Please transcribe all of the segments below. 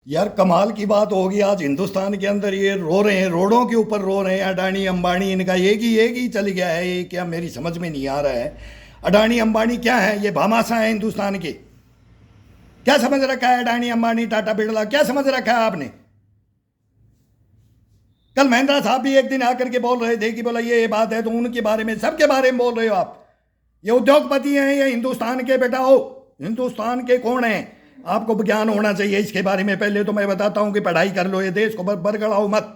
यार कमाल की बात होगी। आज हिंदुस्तान के अंदर ये रो रहे हैं, रोडों के ऊपर रो रहे हैं। अडानी अंबानी इनका एक ही चल गया है। ये क्या, मेरी समझ में नहीं आ रहा है। अडानी अंबानी क्या है? ये भामाशाह है हिंदुस्तान के। क्या समझ रखा है अडानी अंबानी टाटा बिरला? क्या समझ रखा है आपने? कल महेंद्र साहब भी एक दिन आकर के बोल रहे थे कि बोला ये बात है, तो उनके बारे में, सबके बारे में बोल रहे हो आप। ये उद्योगपति हैं, ये हिंदुस्तान के बेटा हो। हिंदुस्तान के कौन हैं? आपको ज्ञान होना चाहिए इसके बारे में। पहले तो मैं बताता हूं कि पढ़ाई कर लो, ये देश को बरगड़ाओ मत,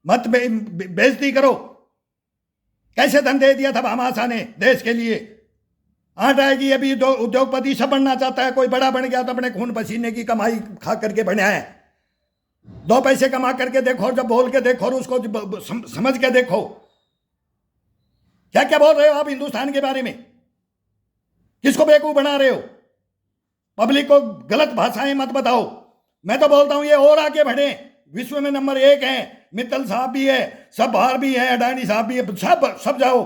मत बेइज्जती करो। कैसे धंधे दिया था भामाशाह ने देश के लिए। आठ आएगी अभी उद्योगपति सब बनना चाहता है। कोई बड़ा बन गया तो अपने खून पसीने की कमाई खा करके बना है। दो पैसे कमा करके देखो, जब बोल के देखो और उसको समझ के देखो। क्या क्या बोल रहे हो आप हिंदुस्तान के बारे में? किसको बेवकूफ बना रहे हो? पब्लिक को गलत भाषाएं मत बताओ। मैं तो बोलता हूं ये और आगे बढ़े, विश्व में नंबर 1 है। मित्तल साहब भी है, सब बाहर भी है, अडानी साहब भी है, सब जाओ।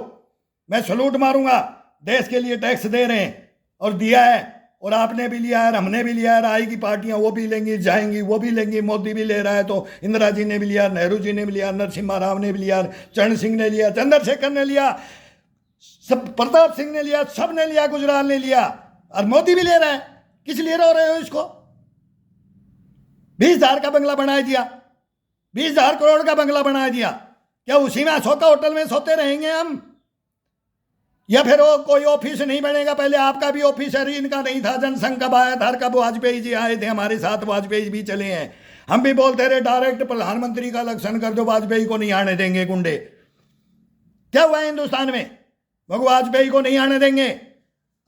मैं सलूट मारूंगा। देश के लिए टैक्स दे रहे हैं और दिया है, और आपने भी लिया है, हमने भी लिया है। आएगी पार्टियां वो भी लेंगी, जाएंगी वो भी लेंगी। मोदी भी ले रहा है, तो इंदिरा जी ने भी लिया, नेहरू जी ने भी लिया, नरसिम्हा राव ने भी लिया, चरण सिंह ने लिया, चंद्रशेखर ने लिया, सब प्रताप सिंह ने लिया, सब ने लिया, गुजराल ने लिया, और मोदी भी ले रहा है। किस लिए रो रहे हो इसको? 20,000 का बंगला बना दिया, 20,000 करोड़ का बंगला बना दिया। क्या उसी में अशोका होटल में सोते रहेंगे हम? या फिर वो कोई ऑफिस नहीं बनेगा? पहले आपका भी ऑफिस है, इनका नहीं था। जनसंघ कब आया था? कब वाजपेयी जी आए थे हमारे साथ? वाजपेयी भी चले हैं। हम भी बोलते रहे डायरेक्ट प्रधानमंत्री का इलेक्शन कर दो, वाजपेयी को नहीं आने देंगे गुंडे। क्या हुआ हिंदुस्तान में? वाजपेयी को नहीं आने देंगे।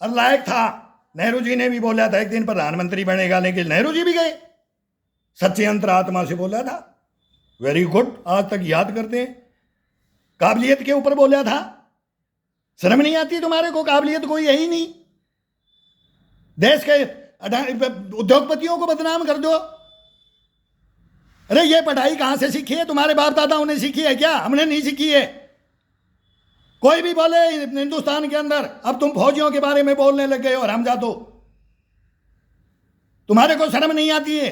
और लायक था, नेहरू जी ने भी बोला था एक दिन प्रधानमंत्री बनेगा, लेकिन नेहरू जी भी गए। सच्ची अंतरात्मा से बोला था। वेरी गुड, आज तक याद करते हैं। काबिलियत के ऊपर बोला था। शर्म नहीं आती तुम्हारे को? काबिलियत कोई है ही नहीं। देश के उद्योगपतियों को बदनाम कर दो। अरे ये पढ़ाई कहां से सीखी है? तुम्हारे बाप दादाओं ने सीखी है क्या? हमने नहीं सीखी है। कोई भी बोले हिंदुस्तान के अंदर, अब तुम फौजियों के बारे में बोलने लग गए और हम जा दो। तुम्हारे को शर्म नहीं आती है?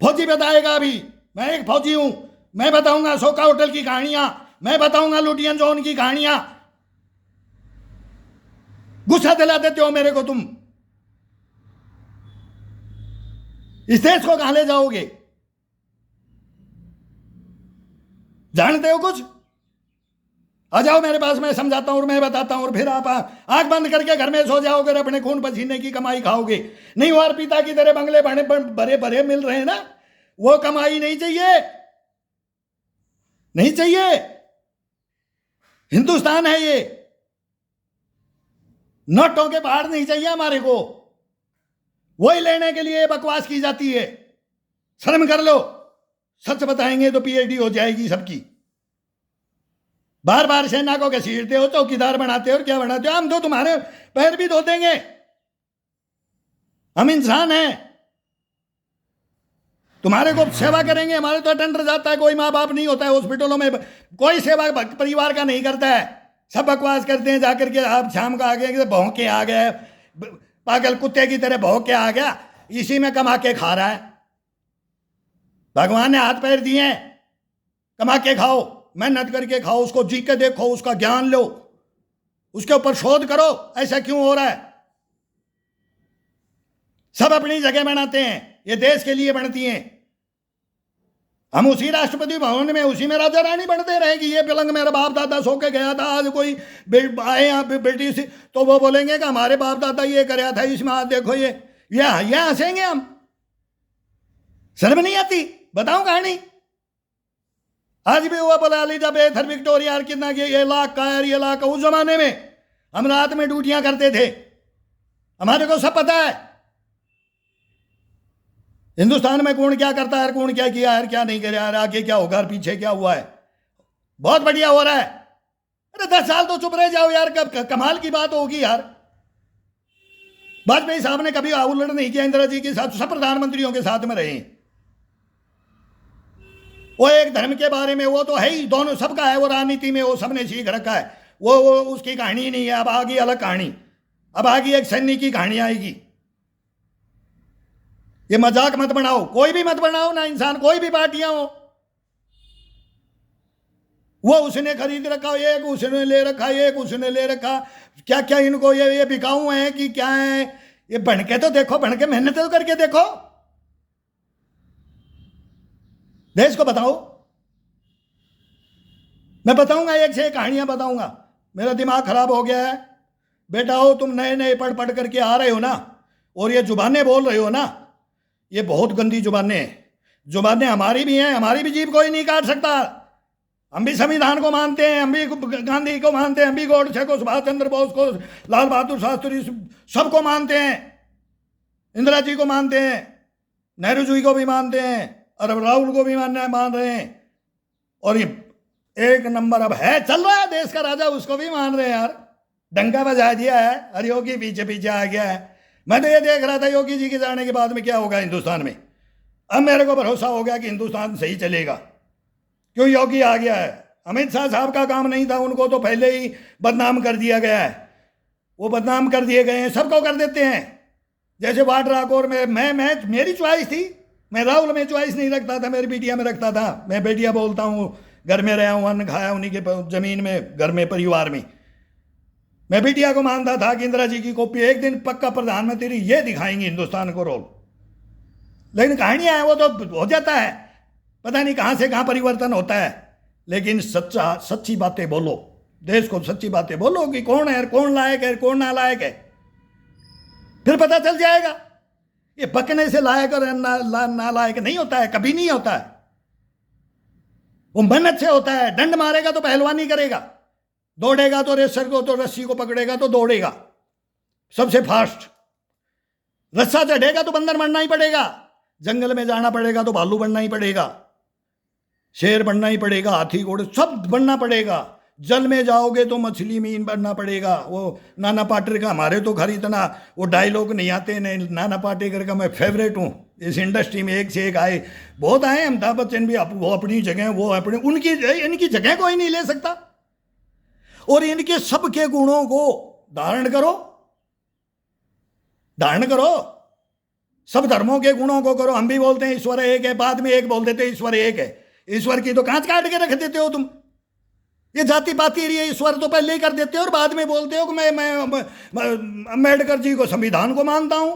फौजी बताएगा अभी, मैं एक फौजी हूं, मैं बताऊंगा अशोका होटल की कहानियां, मैं बताऊंगा लुटियन जोन की कहानियां। गुस्सा दिला देते हो मेरे को तुम। इस देश को कहां ले जाओगे? जानते हो कुछ? आ जाओ मेरे पास, मैं समझाता हूं और मैं बताता हूं, और फिर आप आंख बंद करके घर में सो जाओगे और अपने खून पसीने की कमाई खाओगे। नहीं, और पिता की तरह बंगले बड़े बड़े मिल रहे हैं ना, वो कमाई नहीं चाहिए, नहीं चाहिए। हिंदुस्तान है ये, नोटों के बाहर नहीं चाहिए हमारे को। वही लेने के लिए बकवास की जाती है। शर्म कर लो। सच बताएंगे तो पीएचडी हो जाएगी सबकी। बार बार सेना को घसीटते हो, चौकीदार बनाते हो और क्या बनाते हो। हम तो तुम्हारे पैर भी धो देंगे। हम इंसान हैं, तुम्हारे को सेवा करेंगे। हमारे तो टेंडर जाता है, कोई माँ बाप नहीं होता है हॉस्पिटलों में, कोई सेवा परिवार का नहीं करता है। सब बकवास करते हैं जाकर के। आप शाम को आ गए, भौंक के आ गए, पागल कुत्ते की तरह भौंक के आ गया, इसी में कमा के खा रहा है। भगवान ने हाथ पैर दिए, कमा के खाओ, मेहनत करके खाओ, उसको जी के देखो, उसका ज्ञान लो, उसके ऊपर शोध करो ऐसा क्यों हो रहा है। सब अपनी जगह बनाते हैं, ये देश के लिए बनती हैं। हम उसी राष्ट्रपति भवन में, उसी में राजा रानी बनते रहे कि ये पलंग मेरा बाप दादा सो के गया था। आज कोई आए यहाँ पे ब्रिटिश, तो वो बोलेंगे कि हमारे बाप दादा ये कराया था, इसमें आज देखो ये हंसेंगे हम। शर्म नहीं आती? बताऊं कहानी। आज भी हुआ बोला एलिजाबेथ और विक्टोरिया कितना ये लाख का है, ये लाख का। उस जमाने में हम रात में ड्यूटियां करते थे, हमारे को सब पता है हिंदुस्तान में कौन क्या करता है, कौन क्या किया है, क्या नहीं किया है, आगे क्या होगा, पीछे क्या हुआ है। बहुत बढ़िया हो रहा है। अरे 10 साल तो चुप रह जाओ यार, कब कमाल की बात होगी यार। वाजपेयी साहब ने कभी उल्लड़ नहीं किया इंदिरा जी के साथ, सब प्रधानमंत्रियों के साथ में रहे। वो एक धर्म के बारे में, वो तो है ही, दोनों सबका है, वो राजनीति में वो सबने सीख रखा है। वो उसकी कहानी नहीं है। अब आगे अलग कहानी, अब आगे एक सैनिक की कहानी आएगी। ये मजाक मत बनाओ, कोई भी मत बनाओ ना, इंसान कोई भी पार्टियां हो। वो उसने खरीद रखा, एक उसने ले रखा, एक उसने ले रखा, क्या क्या इनको ये बिकाऊ है कि क्या है? ये बन के तो देखो, बन के मेहनत तो करके देखो, देश को बताओ। मैं बताऊंगा, एक से एक कहानियां बताऊंगा। मेरा दिमाग खराब हो गया है। बेटा हो तुम, नए नए पढ़ पढ़ करके आ रहे हो ना, और ये जुबानें बोल रहे हो ना, ये बहुत गंदी जुबानें हैं। जुबानें हमारी भी हैं, हमारी भी जीभ कोई नहीं काट सकता। हम भी संविधान को मानते हैं, हम भी गांधी को मानते हैं, हम भी गोडसे को, सुभाष चंद्र बोस को, लाल बहादुर शास्त्री, सबको मानते हैं, इंदिरा जी को मानते हैं, नेहरू जी को भी मानते हैं, और राहुल को भी मान रहे हैं। और ये एक नंबर अब है, चल रहा है देश का राजा, उसको भी मान रहे हैं यार। डंका बजा दिया है और योगी पीछे पीछे आ गया है। मैं तो ये देख रहा था योगी जी के जाने के बाद में क्या होगा हिंदुस्तान में। अब मेरे को भरोसा हो गया कि हिंदुस्तान सही चलेगा, क्यों योगी आ गया है। अमित शाह साहब का काम नहीं था, उनको तो पहले ही बदनाम कर दिया गया है। वो बदनाम कर दिए गए हैं, सबको कर देते हैं। जैसे वाड्रा को, मैं मेरी चॉइस थी, मैं राहुल में चॉइस नहीं रखता था, मेरी बेटिया में रखता था। मैं बेटिया बोलता हूँ, घर में रहा हूँ, अन्न खाया उन्हीं के जमीन में, घर में, परिवार में। मैं बेटिया को मानता था कि इंदिरा जी की कॉपी एक दिन पक्का प्रधानमंत्री ये दिखाएंगे हिंदुस्तान को रोल। लेकिन कहानियां हैं, वो तो हो जाता है, पता नहीं कहां से कहां परिवर्तन होता है। लेकिन सच्ची बातें बोलो, देश को सच्ची बातें बोलो कि कौन है, कौन लायक है, कौन नालायक है, फिर पता चल जाएगा। ये बकने से लायक और नालायक नहीं होता है, कभी नहीं होता है। वो मेहनत से होता है। डंड मारेगा तो पहलवानी करेगा, दौड़ेगा तो रेसर को, तो रस्सी को पकड़ेगा तो दौड़ेगा सबसे फास्ट। रस्सा चढ़ेगा तो बंदर बनना ही पड़ेगा, जंगल में जाना पड़ेगा तो भालू बनना ही पड़ेगा, शेर बनना ही पड़ेगा, हाथी घोड़े सब बनना पड़ेगा। जल में जाओगे तो मछली मीन बनना पड़ेगा। वो नाना पाटेकर, हमारे तो घर इतना वो डायलॉग नहीं आते, नहीं, नाना पाटेकर का मैं फेवरेट हूँ इस इंडस्ट्री में। एक से एक आए, बहुत आए। अमिताभ बच्चन भी वो अपनी जगह, वो अपनी, उनकी इनकी जगह कोई नहीं ले सकता। और इनके सबके गुणों को धारण करो, धारण करो, सब धर्मों के गुणों को करो। हम भी बोलते हैं ईश्वर एक है, बाद में एक बोल देते ईश्वर एक है। ईश्वर की तो कांच काट के रख देते हो तुम। ये जाति पाति रही है, ईश्वर तो पहले ही कर देते हो और बाद में बोलते हो कि मैं अम्बेडकर जी को, संविधान को मानता हूं,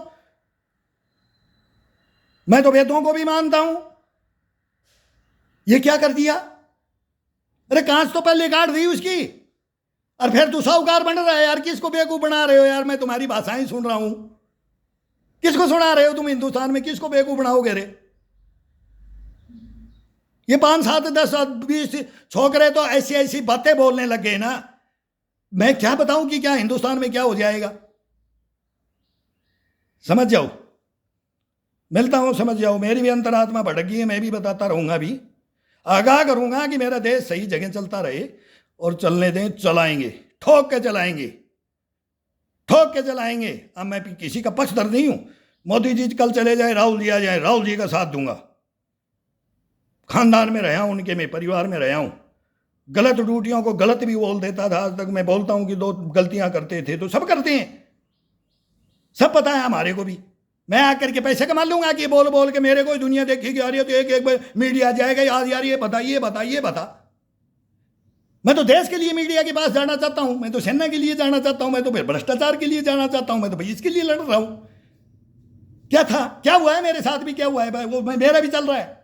मैं तो वेदों को भी मानता हूं। ये क्या कर दिया? अरे कांच तो पहले काट दी उसकी, और फिर तू साहूकार बन रहा है यार। किसको बेवकूफ बना रहे हो यार? मैं तुम्हारी भाषाएं सुन रहा हूं, किसको सुना रहे हो तुम? हिंदुस्तान में किसको बेवकूफ बनाओगे रे? ये 5, 7, 10, 20 छोकरे तो ऐसी ऐसी बातें बोलने लग गए ना, मैं क्या बताऊं कि क्या हिंदुस्तान में क्या हो जाएगा। समझ जाओ, मिलता हूं, समझ जाओ। मेरी भी अंतरात्मा भटक गई है, मैं भी बताता रहूंगा, भी आगाह करूंगा कि मेरा देश सही जगह चलता रहे, और चलने दें, चलाएंगे, ठोक के चलाएंगे, ठोक के चलाएंगे। अब मैं किसी का पक्षधर नहीं हूं। मोदी जी कल चले जाए, राहुल जी आ जाए, राहुल जी का साथ दूंगा। खानदान में रहा हूं, उनके में परिवार में रहा हूं। गलत ड्यूटियों को गलत भी बोल देता था, आज तक मैं बोलता हूं कि 2 गलतियां करते थे, तो सब करते हैं, सब पता है हमारे को भी। मैं आकर के पैसे कमा लूंगा कि बोल बोल के मेरे को दुनिया देखेगी आ रही है, तो एक एक मीडिया जाएगा, याद यार ये बता, ये बता, ये बता। मैं तो देश के लिए मीडिया के पास जाना चाहता हूं, मैं तो सेना के लिए जाना चाहता हूं, मैं तो भ्रष्टाचार के लिए जाना चाहता हूं, मैं तो भाई इसके लिए लड़ रहा हूं। क्या था, क्या हुआ है मेरे साथ भी, क्या हुआ है भाई, वो मेरा भी चल रहा है।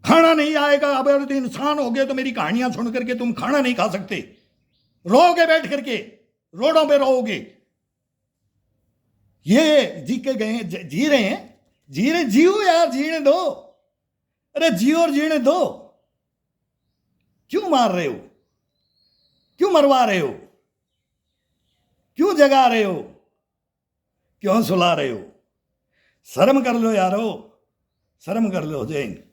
खाना नहीं आएगा, अब अगर तो इंसान हो गए तो मेरी कहानियां सुन करके तुम खाना नहीं खा सकते, रोगे बैठ करके, रोडों पे रहोगे। ये जी के गए, जी रहे हैं, जी रहे, जियो यार, जीने दो। अरे जियो और जीने दो, क्यों मार रहे हो, क्यों मरवा रहे हो, क्यों जगा रहे हो, क्यों सुला रहे हो? शर्म कर लो यारो, शर्म कर लो। जय हिंद।